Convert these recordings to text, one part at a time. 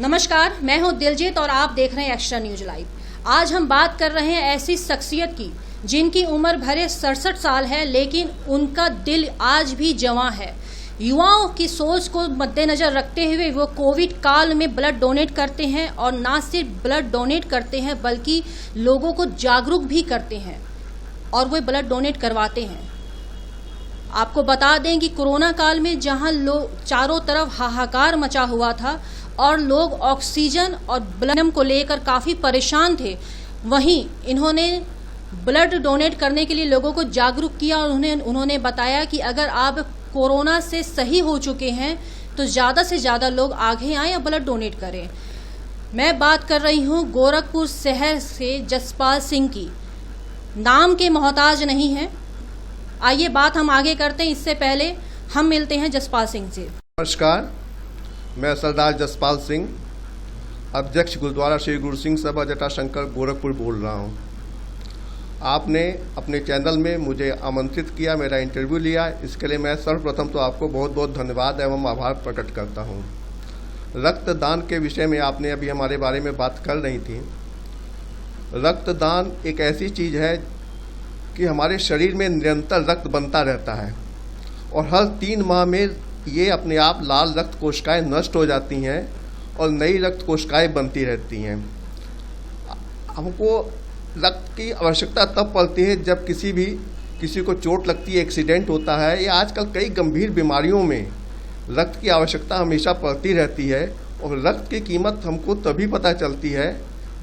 नमस्कार, मैं हूं दिलजीत और आप देख रहे हैं एक्स्ट्रा न्यूज लाइव। आज हम बात कर रहे हैं ऐसी शख्सियत की जिनकी उम्र भरे 67 साल है, लेकिन उनका दिल आज भी जवां है। युवाओं की सोच को मद्देनजर रखते हुए वो कोविड काल में ब्लड डोनेट करते हैं और न सिर्फ ब्लड डोनेट करते हैं बल्कि लोगों को जागरूक भी करते हैं और वो ब्लड डोनेट करवाते हैं। आपको बता दें कि कोरोना काल में जहां लोग चारों तरफ हाहाकार मचा हुआ था और लोग ऑक्सीजन और ब्लड को लेकर काफ़ी परेशान थे, वहीं इन्होंने ब्लड डोनेट करने के लिए लोगों को जागरूक किया और उन्होंने बताया कि अगर आप कोरोना से सही हो चुके हैं तो ज़्यादा से ज़्यादा लोग आगे आएं और ब्लड डोनेट करें। मैं बात कर रही हूं गोरखपुर शहर से जसपाल सिंह की। नाम के मोहताज नहीं है। आइए बात हम आगे करते हैं, इससे पहले हम मिलते हैं जसपाल सिंह से। नमस्कार, मैं सरदार जसपाल सिंह, अध्यक्ष गुरुद्वारा श्री गुरु सिंह सभा जटाशंकर गोरखपुर बोल रहा हूँ। आपने अपने चैनल में मुझे आमंत्रित किया, मेरा इंटरव्यू लिया, इसके लिए मैं सर्वप्रथम तो आपको बहुत बहुत धन्यवाद एवं आभार प्रकट करता हूँ। रक्तदान के विषय में आपने अभी हमारे बारे में बात कर रही थी। रक्तदान एक ऐसी चीज़ है कि हमारे शरीर में निरंतर रक्त बनता रहता है और हर 3 माह में ये अपने आप लाल रक्त कोशिकाएं नष्ट हो जाती हैं और नई रक्त कोशिकाएं बनती रहती हैं। हमको रक्त की आवश्यकता तब पड़ती है जब किसी को चोट लगती है, एक्सीडेंट होता है, या आजकल कई गंभीर बीमारियों में रक्त की आवश्यकता हमेशा पड़ती रहती है। और रक्त की कीमत हमको तभी पता चलती है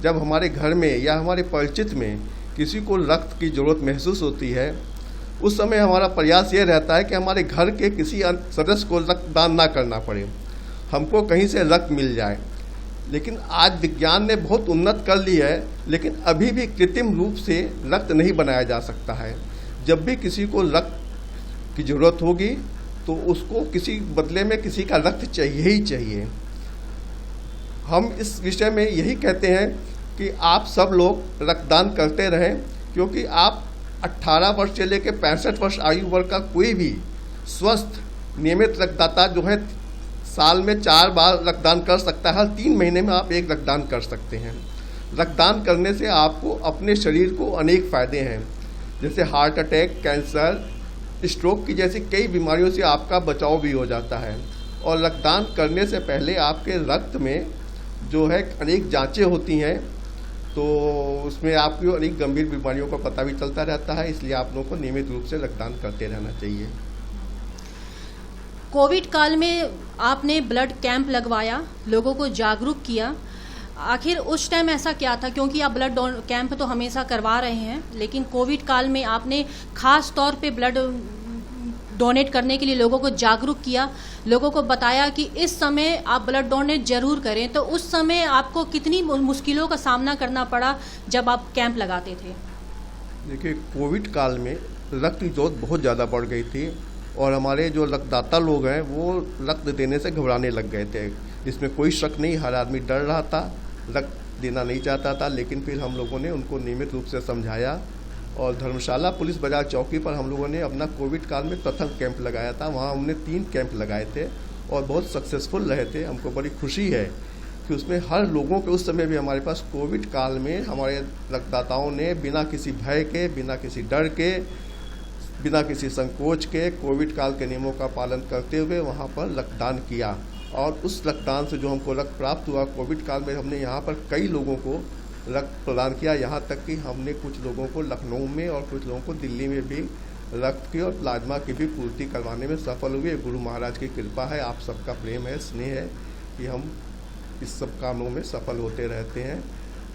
जब हमारे घर में या हमारे परिचित में किसी को रक्त की ज़रूरत महसूस होती है। उस समय हमारा प्रयास ये रहता है कि हमारे घर के किसी सदस्य को रक्तदान ना करना पड़े, हमको कहीं से रक्त मिल जाए। लेकिन आज विज्ञान ने बहुत उन्नत कर ली है, लेकिन अभी भी कृत्रिम रूप से रक्त नहीं बनाया जा सकता है। जब भी किसी को रक्त की ज़रूरत होगी तो उसको किसी बदले में किसी का रक्त चाहिए ही चाहिए। हम इस विषय में यही कहते हैं कि आप सब लोग रक्तदान करते रहें, क्योंकि आप 18 वर्ष से लेकर 65 वर्ष आयु वर्ग का कोई भी स्वस्थ नियमित रक्तदाता जो है साल में 4 बार रक्तदान कर सकता है। हर 3 महीने में आप एक रक्तदान कर सकते हैं। रक्तदान करने से आपको अपने शरीर को अनेक फ़ायदे हैं, जैसे हार्ट अटैक, कैंसर, स्ट्रोक की जैसी कई बीमारियों से आपका बचाव भी हो जाता है। और रक्तदान करने से पहले आपके रक्त में जो है अनेक जाँचें होती हैं, तो उसमें आपको अनेक गंभीर बीमारियों का पता भी चलता रहता है। इसलिए आप लोगों को नियमित रूप से रक्तदान करते रहना चाहिए। कोविड काल में आपने ब्लड कैंप लगवाया, लोगों को जागरूक किया। आखिर उस टाइम ऐसा क्या था, क्योंकि आप ब्लड कैंप तो हमेशा करवा रहे हैं, लेकिन कोविड काल में आपने खास तौर पे ब्लड डोनेट करने के लिए लोगों को जागरूक किया, लोगों को बताया कि इस समय आप ब्लड डोनेट जरूर करें। तो उस समय आपको कितनी मुश्किलों का सामना करना पड़ा जब आप कैंप लगाते थे? देखिए, कोविड काल में रक्त की जरूरत बहुत ज़्यादा बढ़ गई थी और हमारे जो रक्तदाता लोग हैं वो रक्त देने से घबराने लग गए थे। इसमें कोई शक नहीं, हर आदमी डर रहा था, रक्त देना नहीं चाहता था। लेकिन फिर हम लोगों ने उनको नियमित रूप से समझाया और धर्मशाला पुलिस बाजार चौकी पर हम लोगों ने अपना कोविड काल में प्रथम कैंप लगाया था। वहाँ हमने 3 कैंप लगाए थे और बहुत सक्सेसफुल रहे थे। हमको बड़ी खुशी है कि उसमें हर लोगों के, उस समय भी हमारे पास कोविड काल में हमारे रक्तदाताओं ने बिना किसी भय के, बिना किसी डर के, बिना किसी संकोच के कोविड काल के नियमों का पालन करते हुए वहाँ पर रक्तदान किया। और उस रक्तदान से जो हमको रक्त प्राप्त हुआ, कोविड काल में हमने यहाँ पर कई लोगों को रक्त प्रदान किया। यहाँ तक कि हमने कुछ लोगों को लखनऊ में और कुछ लोगों को दिल्ली में भी रक्त की और प्लाज्मा की भी पूर्ति करवाने में सफल हुए। गुरु महाराज की कृपा है, आप सबका प्रेम है, स्नेह है कि हम इस सब कामों में सफल होते रहते हैं।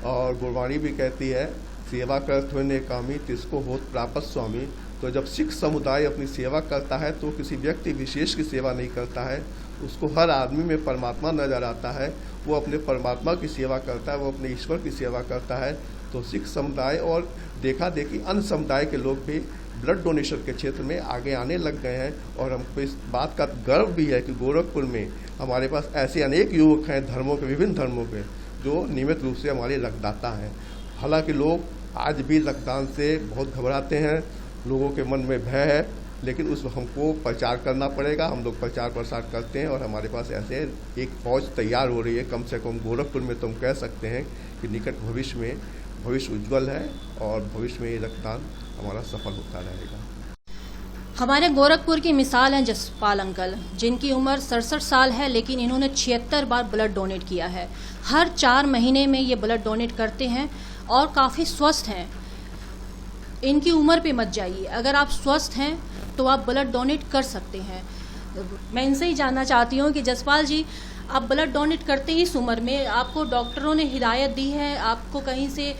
और गुरबाणी भी कहती है, सेवा करत हुए नेकामी तिसको होत प्राप्त स्वामी। तो जब सिख समुदाय अपनी सेवा करता है तो किसी व्यक्ति विशेष की सेवा नहीं करता है, उसको हर आदमी में परमात्मा नजर आता है, वो अपने परमात्मा की सेवा करता है, वो अपने ईश्वर की सेवा करता है। तो सिख समुदाय और देखा देखी अन्य समुदाय के लोग भी ब्लड डोनेशन के क्षेत्र में आगे आने लग गए हैं। और हमको इस बात का गर्व भी है कि गोरखपुर में हमारे पास ऐसे अनेक युवक हैं धर्मों के, विभिन्न धर्मों के, जो नियमित रूप से हमारे रक्तदाता हैं। हालांकि लोग आज भी रक्तदान से बहुत घबराते हैं, लोगों के मन में भय है, लेकिन उस हमको प्रचार करना पड़ेगा। हम लोग प्रचार प्रसार करते हैं और हमारे पास ऐसे एक फौज तैयार हो रही है। कम से कम गोरखपुर में तो हम कह सकते हैं कि निकट भविष्य में भविष्य उज्जवल है और भविष्य में ये रक्तदान हमारा सफल होता रहेगा। हमारे गोरखपुर की मिसाल है जसपाल अंकल, जिनकी उम्र 67 साल है, लेकिन इन्होंने 76 बार ब्लड डोनेट किया है। हर 4 महीने में ये ब्लड डोनेट करते हैं और काफ़ी स्वस्थ हैं। इनकी उम्र पे मत जाइए, अगर आप स्वस्थ हैं तो आप ब्लड डोनेट कर सकते हैं। मैं इनसे ही जानना चाहती हूँ कि जसपाल जी, आप ब्लड डोनेट करते ही इस उम्र में, आपको डॉक्टरों ने हिदायत दी है, आपको कहीं से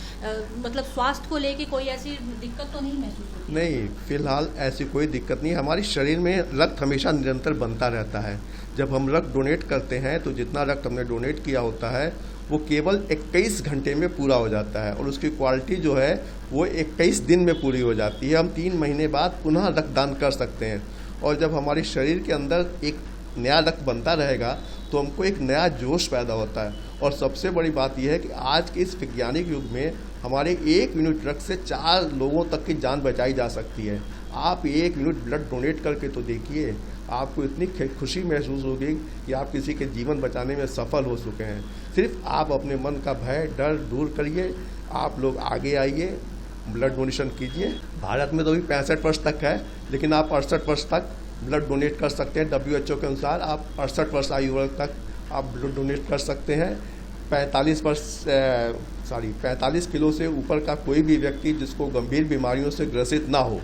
मतलब स्वास्थ्य को लेके कोई ऐसी दिक्कत तो नहीं महसूस होती? नहीं, फिलहाल ऐसी कोई दिक्कत नहीं। हमारे शरीर में रक्त हमेशा निरंतर बनता रहता है। जब हम रक्त डोनेट करते हैं तो जितना रक्त हमने डोनेट किया होता है वो केवल 21 घंटे में पूरा हो जाता है और उसकी क्वालिटी जो है वो 21 दिन में पूरी हो जाती है। हम 3 महीने बाद पुनः रक्तदान कर सकते हैं और जब हमारे शरीर के अंदर एक नया रक्त बनता रहेगा तो हमको एक नया जोश पैदा होता है। और सबसे बड़ी बात यह है कि आज के इस वैज्ञानिक युग में हमारे 1 यूनिट रक्त से 4 लोगों तक की जान बचाई जा सकती है। आप 1 यूनिट ब्लड डोनेट करके तो देखिए, आपको इतनी खुशी महसूस होगी कि आप किसी के जीवन बचाने में सफल हो चुके हैं। सिर्फ आप अपने मन का भय डर दूर करिए, आप लोग आगे आइए, ब्लड डोनेशन कीजिए। भारत में तो अभी 65 वर्ष तक है, लेकिन आप 68 वर्ष तक ब्लड डोनेट कर सकते हैं। WHO के अनुसार आप 68 वर्ष आयु वर्ग तक आप ब्लड डोनेट कर सकते हैं। 45 किलो से ऊपर का कोई भी व्यक्ति जिसको गंभीर बीमारियों से ग्रसित ना हो,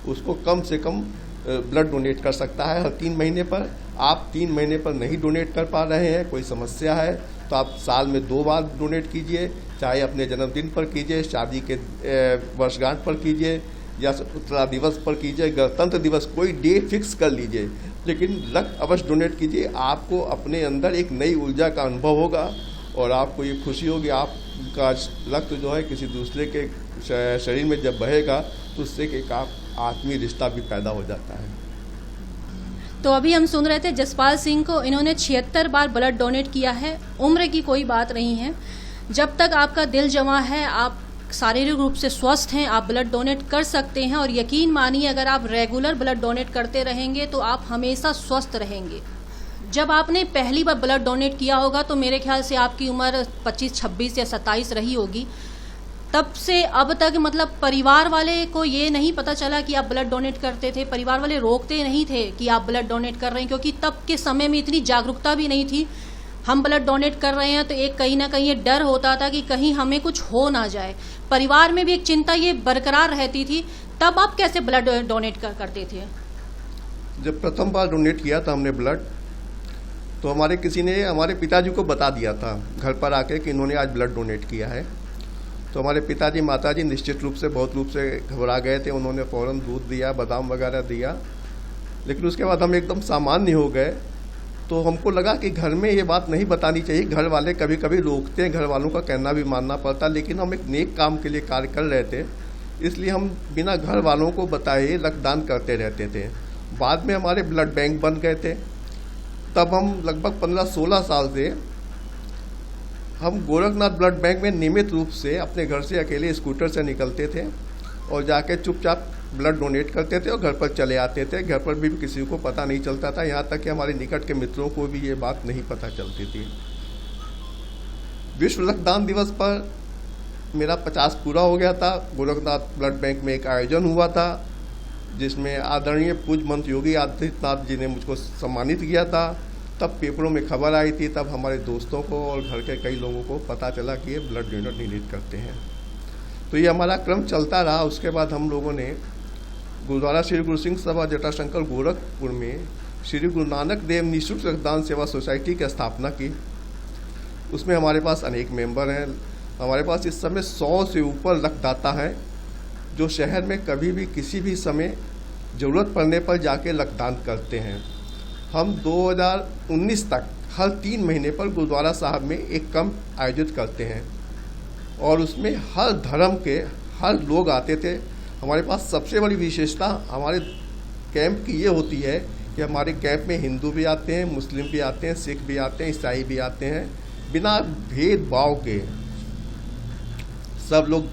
उसको कम से कम ब्लड डोनेट कर सकता है हर 3 महीने पर। आप 3 महीने पर नहीं डोनेट कर पा रहे हैं, कोई समस्या है, तो आप साल में 2 बार डोनेट कीजिए, चाहे अपने जन्मदिन पर कीजिए, शादी के वर्षगांठ पर कीजिए या स्वतंत्रता दिवस पर कीजिए, गणतंत्र दिवस, कोई डेट फिक्स कर लीजिए, लेकिन रक्त अवश्य डोनेट कीजिए। आपको अपने अंदर एक नई ऊर्जा का अनुभव होगा और आपको ये खुशी होगी आपका रक्त जो है किसी दूसरे के शरीर में जब बहेगा तो उससे एक आत्मीय रिश्ता भी पैदा हो जाता है। तो अभी हम सुन रहे थे जसपाल सिंह को, इन्होंने 76 बार ब्लड डोनेट किया है। उम्र की कोई बात नहीं है, जब तक आपका दिल जमा है, आप शारीरिक रूप से स्वस्थ हैं, आप ब्लड डोनेट कर सकते हैं। और यकीन मानिए, अगर आप रेगुलर ब्लड डोनेट करते रहेंगे तो आप हमेशा स्वस्थ रहेंगे। जब आपने पहली बार ब्लड डोनेट किया होगा तो मेरे ख्याल से आपकी उम्र 25, 26 या 27 रही होगी। तब से अब तक मतलब परिवार वाले को ये नहीं पता चला कि आप ब्लड डोनेट करते थे? परिवार वाले रोकते नहीं थे कि आप ब्लड डोनेट कर रहे हैं? क्योंकि तब के समय में इतनी जागरूकता भी नहीं थी। हम ब्लड डोनेट कर रहे हैं तो एक कहीं ना कहीं ये डर होता था कि कहीं हमें कुछ हो ना जाए। परिवार में भी एक चिंता ये बरकरार रहती थी। तब आप कैसे ब्लड डोनेट करते थे? जब प्रथम बार डोनेट किया था हमने ब्लड, तो हमारे किसी ने हमारे पिताजी को बता दिया था घर पर आके कि इन्होंने आज ब्लड डोनेट किया है। तो हमारे पिताजी माताजी निश्चित रूप से बहुत रूप से घबरा गए थे। उन्होंने फौरन दूध दिया, बादाम वगैरह दिया, लेकिन उसके बाद हम एकदम सामान्य हो गए। तो हमको लगा कि घर में ये बात नहीं बतानी चाहिए। घर वाले कभी कभी रोकते हैं, घर वालों का कहना भी मानना पड़ता, लेकिन हम एक नेक काम के लिए कार्य कर रहे थे, इसलिए हम बिना घर वालों को बताए रक्तदान करते रहते थे। बाद में हमारे ब्लड बैंक बन गए थे। तब हम लगभग 15-16 साल से हम गोरखनाथ ब्लड बैंक में नियमित रूप से अपने घर से अकेले स्कूटर से निकलते थे और जाके चुपचाप ब्लड डोनेट करते थे और घर पर चले आते थे। घर पर भी किसी को पता नहीं चलता था, यहाँ तक कि हमारे निकट के मित्रों को भी ये बात नहीं पता चलती थी। विश्व रक्तदान दिवस पर मेरा 50 पूरा हो गया था। गोरखनाथ ब्लड बैंक में एक आयोजन हुआ था जिसमें आदरणीय पूज्य मंत्री योगी आदित्यनाथ जी ने मुझको सम्मानित किया था। तब पेपरों में खबर आई थी, तब हमारे दोस्तों को और घर के कई लोगों को पता चला कि ये ब्लड डोनेट करते हैं। तो ये हमारा क्रम चलता रहा। उसके बाद हम लोगों ने गुरुद्वारा श्री गुरु सिंह सभा जटाशंकर गोरखपुर में श्री गुरु नानक देव निःशुल्क रक्तदान सेवा सोसाइटी की स्थापना की। उसमें हमारे पास अनेक मेंबर हैं। हमारे पास इस समय 100 से ऊपर रक्तदाता हैं जो शहर में कभी भी किसी भी समय ज़रूरत पड़ने पर जाके रक्तदान करते हैं। हम 2019 तक हर 3 महीने पर गुरुद्वारा साहब में एक कैंप आयोजित करते हैं और उसमें हर धर्म के हर लोग आते थे। हमारे पास सबसे बड़ी विशेषता हमारे कैंप की ये होती है कि हमारे कैंप में हिंदू भी आते हैं, मुस्लिम भी आते हैं, सिख भी आते हैं, ईसाई भी आते हैं। बिना भेदभाव के सब लोग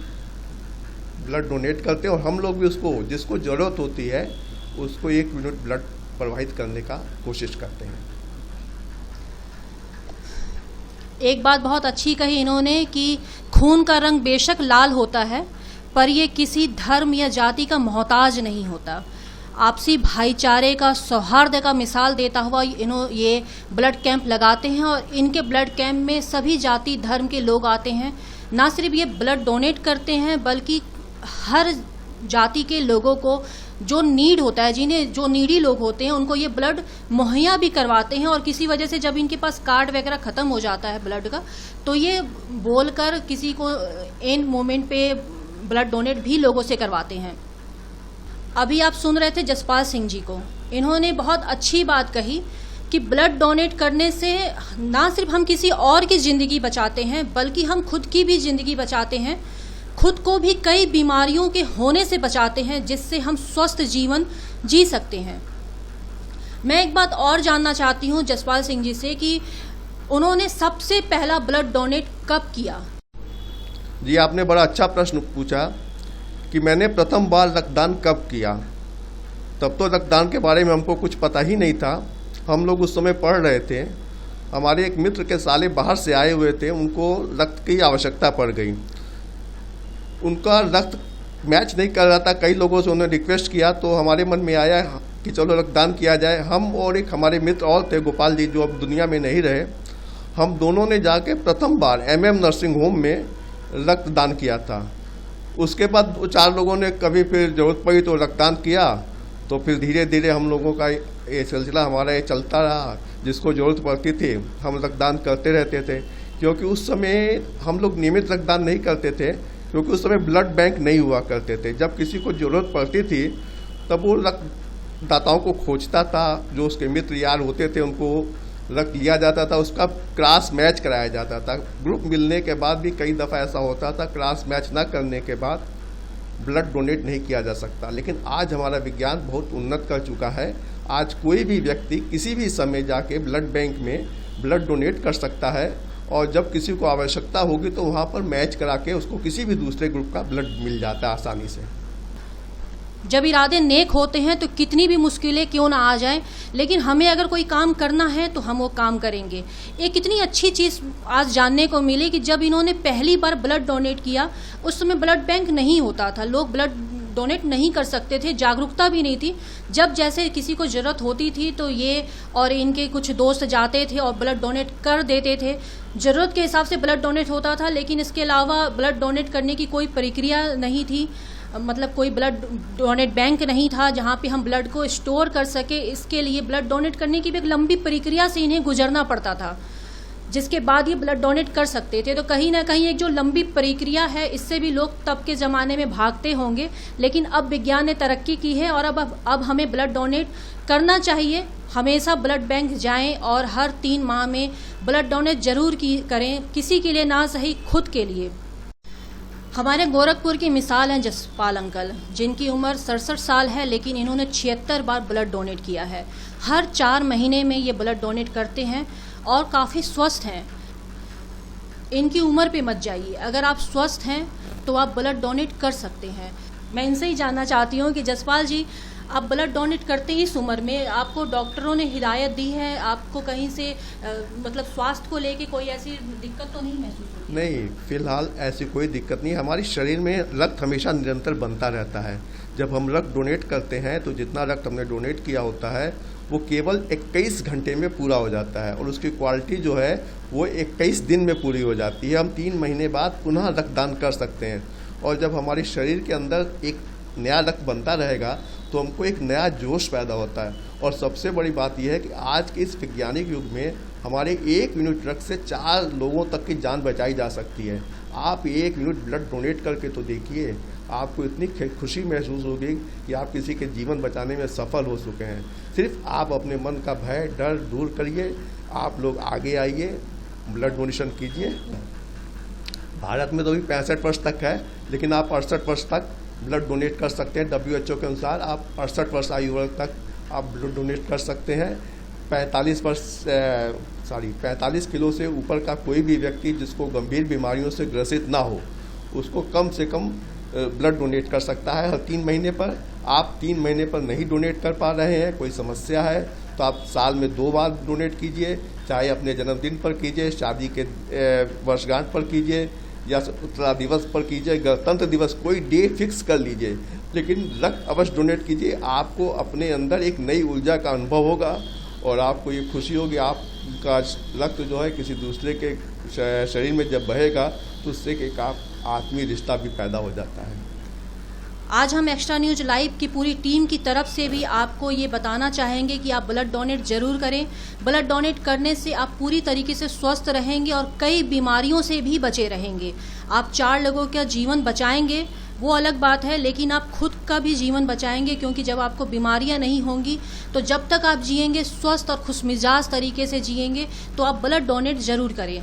ब्लड डोनेट करते हैं और हम लोग भी उसको जिसको ज़रूरत होती है उसको 1 यूनिट ब्लड प्रवाहित करने का कोशिश करते हैं। एक बात बहुत अच्छी कही इन्होंने कि खून का रंग बेशक लाल होता है, पर ये किसी धर्म या जाति का मोहताज नहीं होता। आपसी भाईचारे का, सौहार्द का मिसाल देता हुआ ये ब्लड कैंप लगाते हैं और इनके ब्लड कैंप में सभी जाति धर्म के लोग आते हैं। ना सिर्फ ये ब्लड डोनेट करते हैं बल्कि हर जाति के लोगों को जो नीड होता है, जिन्हें जो नीडी लोग होते हैं उनको ये ब्लड मुहैया भी करवाते हैं। और किसी वजह से जब इनके पास कार्ड वगैरह ख़त्म हो जाता है ब्लड का, तो ये बोलकर किसी को एंड मोमेंट पे ब्लड डोनेट भी लोगों से करवाते हैं। अभी आप सुन रहे थे जसपाल सिंह जी को, इन्होंने बहुत अच्छी बात कही कि ब्लड डोनेट करने से ना सिर्फ हम किसी और की ज़िंदगी बचाते हैं बल्कि हम खुद की भी ज़िंदगी बचाते हैं, खुद को भी कई बीमारियों के होने से बचाते हैं, जिससे हम स्वस्थ जीवन जी सकते हैं। मैं एक बात और जानना चाहती हूं जसपाल सिंह जी से कि उन्होंने सबसे पहला ब्लड डोनेट कब किया? जी, आपने बड़ा अच्छा प्रश्न पूछा कि मैंने प्रथम बार रक्तदान कब किया। तब तो रक्तदान के बारे में हमको कुछ पता ही नहीं था। हम लोग उस समय पढ़ रहे थे, हमारे एक मित्र के साले बाहर से आए हुए थे, उनको रक्त की आवश्यकता पड़ गई। उनका रक्त मैच नहीं कर रहा था, कई लोगों से उन्होंने रिक्वेस्ट किया, तो हमारे मन में आया कि चलो रक्तदान किया जाए। हम और एक हमारे मित्र और थे, गोपाल जी, जो अब दुनिया में नहीं रहे, हम दोनों ने जाके प्रथम बार MM नर्सिंग होम में रक्तदान किया था। उसके बाद 4 लोगों ने कभी फिर जरूरत पड़ी तो रक्तदान किया, तो फिर धीरे धीरे हम लोगों का ये सिलसिला हमारा ये चलता रहा। जिसको ज़रूरत पड़ती थी हम रक्तदान करते रहते थे, क्योंकि उस समय हम लोग नियमित रक्तदान नहीं करते थे, क्योंकि उस समय ब्लड बैंक नहीं हुआ करते थे। जब किसी को ज़रूरत पड़ती थी तब वो रक्तदाताओं को खोजता था, जो उसके मित्र यार होते थे उनको रक्त लिया जाता था, उसका क्रॉस मैच कराया जाता था। ग्रुप मिलने के बाद भी कई दफ़ा ऐसा होता था, क्रॉस मैच न करने के बाद ब्लड डोनेट नहीं किया जा सकता। लेकिन आज हमारा विज्ञान बहुत उन्नत कर चुका है। आज कोई भी व्यक्ति किसी भी समय जाके ब्लड बैंक में ब्लड डोनेट कर सकता है, और जब किसी को आवश्यकता होगी तो वहाँ पर मैच करा के उसको किसी भी दूसरे ग्रुप का ब्लड मिल जाता है आसानी से। जब इरादे नेक होते हैं तो कितनी भी मुश्किलें क्यों ना आ जाएं, लेकिन हमें अगर कोई काम करना है तो हम वो काम करेंगे। एक कितनी अच्छी चीज़ आज जानने को मिली कि जब इन्होंने पहली बार ब्लड डोनेट किया, उस समय ब्लड बैंक नहीं होता था, लोग ब्लड डोनेट नहीं कर सकते थे, जागरूकता भी नहीं थी। जब जैसे किसी को ज़रूरत होती थी तो ये और इनके कुछ दोस्त जाते थे और ब्लड डोनेट कर देते थे। ज़रूरत के हिसाब से ब्लड डोनेट होता था, लेकिन इसके अलावा ब्लड डोनेट करने की कोई प्रक्रिया नहीं थी, मतलब कोई ब्लड डोनेट बैंक नहीं था जहाँ पे हम ब्लड को स्टोर कर सके। इसके लिए ब्लड डोनेट करने की भी एक लंबी प्रक्रिया से इन्हें गुजरना पड़ता था, जिसके बाद ये ब्लड डोनेट कर सकते थे। तो कहीं ना कहीं एक जो लंबी प्रक्रिया है, इससे भी लोग तब के ज़माने में भागते होंगे, लेकिन अब विज्ञान ने तरक्की की है और अब हमें ब्लड डोनेट करना चाहिए। हमेशा ब्लड बैंक जाएं और हर 3 माह में ब्लड डोनेट जरूर करें, किसी के लिए ना सही खुद के लिए। हमारे गोरखपुर की मिसाल हैं जसपाल अंकल, जिनकी उम्र 67 साल है, लेकिन इन्होंने 76 बार ब्लड डोनेट किया है। हर 4 महीने में ये ब्लड डोनेट करते हैं और काफ़ी स्वस्थ हैं। इनकी उम्र पे मत जाइए, अगर आप स्वस्थ हैं तो आप ब्लड डोनेट कर सकते हैं। मैं इनसे ही जानना चाहती हूँ कि जसपाल जी, आप ब्लड डोनेट करते हैं इस उम्र में, आपको डॉक्टरों ने हिदायत दी है, आपको कहीं से मतलब स्वास्थ्य को लेके कोई ऐसी दिक्कत तो नहीं महसूस होती? नहीं, फिलहाल ऐसी कोई दिक्कत नहीं। हमारे शरीर में रक्त हमेशा निरंतर बनता रहता है। जब हम रक्त डोनेट करते हैं तो जितना रक्त हमने डोनेट किया होता है वो केवल 21 घंटे में पूरा हो जाता है, और उसकी क्वालिटी जो है वो 21 दिन में पूरी हो जाती है। हम 3 महीने बाद पुनः रक्तदान कर सकते हैं, और जब हमारे शरीर के अंदर एक नया रक्त बनता रहेगा तो हमको एक नया जोश पैदा होता है। और सबसे बड़ी बात यह है कि आज के इस वैज्ञानिक युग में हमारे 1 यूनिट रक्त से 4 लोगों तक की जान बचाई जा सकती है। आप 1 यूनिट ब्लड डोनेट करके तो देखिए, आपको इतनी खुशी महसूस होगी कि आप किसी के जीवन बचाने में सफल हो चुके हैं। सिर्फ आप अपने मन का भय डर दूर करिए, आप लोग आगे आइए, ब्लड डोनेशन कीजिए। भारत में तो अभी 65 वर्ष तक है, लेकिन आप 68 वर्ष तक ब्लड डोनेट कर सकते हैं। WHO के अनुसार आप 68 वर्ष आयु वर्ग तक आप ब्लड डोनेट कर सकते हैं। 45 किलो से ऊपर का कोई भी व्यक्ति जिसको गंभीर बीमारियों से ग्रसित ना हो, उसको कम से कम ब्लड डोनेट कर सकता है हर 3 महीने पर। आप 3 महीने पर नहीं डोनेट कर पा रहे हैं, कोई समस्या है, तो आप साल में 2 बार डोनेट कीजिए, चाहे अपने जन्मदिन पर कीजिए, शादी के वर्षगांठ पर कीजिए या स्वतंत्रता दिवस पर कीजिए, गणतंत्र दिवस, कोई डे फिक्स कर लीजिए, लेकिन रक्त अवश्य डोनेट कीजिए। आपको अपने अंदर एक नई ऊर्जा का अनुभव होगा और आपको ये खुशी होगी, आपका रक्त जो है किसी दूसरे के शरीर में जब बहेगा तो उससे एक आत्मीय रिश्ता भी पैदा हो जाता है। आज हम एक्स्ट्रा न्यूज लाइव की पूरी टीम की तरफ से भी आपको ये बताना चाहेंगे कि आप ब्लड डोनेट जरूर करें। ब्लड डोनेट करने से आप पूरी तरीके से स्वस्थ रहेंगे और कई बीमारियों से भी बचे रहेंगे। आप 4 लोगों का जीवन बचाएंगे वो अलग बात है, लेकिन आप खुद का भी जीवन बचाएंगे, क्योंकि जब आपको बीमारियां नहीं होंगी तो जब तक आप जिएंगे स्वस्थ और खुशमिजाज तरीके से जिएंगे। तो आप ब्लड डोनेट जरूर करें।